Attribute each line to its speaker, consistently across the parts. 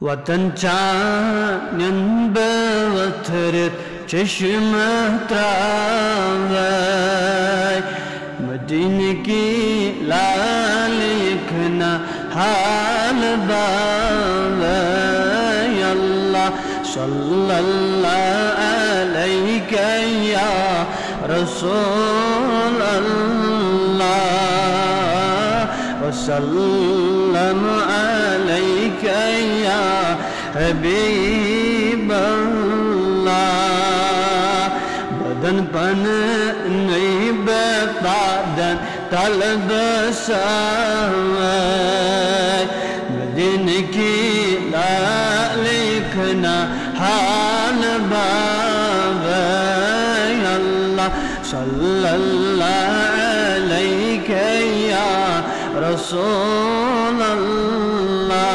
Speaker 1: وطن چانن بوتھرت چشم تراوی مدینہ کی لال یکنا حال باوی اللہ صلی اللہ علیہ یا رسول اللہ وسلم علیک یا حبیب اللہ بدن پن نیب بادن طلب سوائے مدینہ کی لکھنا حال باوی اللہ صلی اللہ علیہ یا رسول اللہ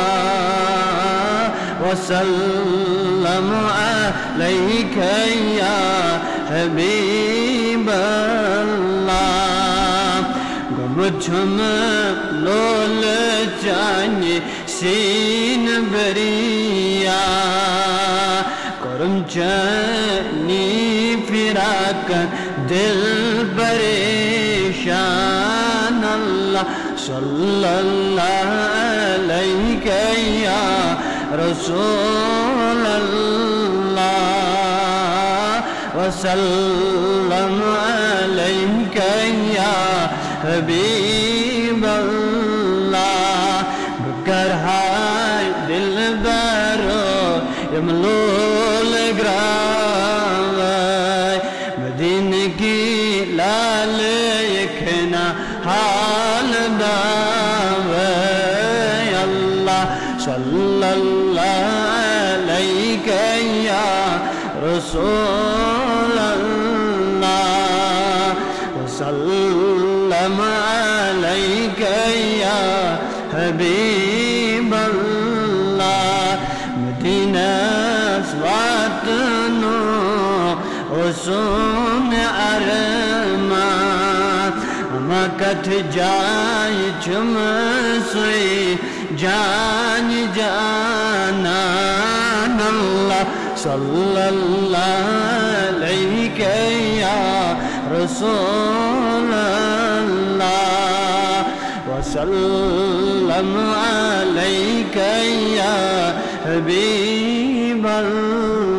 Speaker 1: وسلم علیک یا حبیب اللہ گم چھم لول چانی سین بریا کرم چانی فراکن دل پریشان اللہ صلی اللہ علیہ یا رسول اللہ وسلم علیک یا حبیب اللہ بکر ہائے دل برو یملول گراوی مدینہ کی لال یکنا حال باوی اللہ صلی اللہ علیہ یا رسول اللہ وسلم علیک یا حبیب اللہ مدینہ سواتنو حسن ارمان مکت جائے چم سوئی جان جانان اللہ صلی اللہ علیہ یا رسول اللہ وسلم علیک یا حبیب اللہ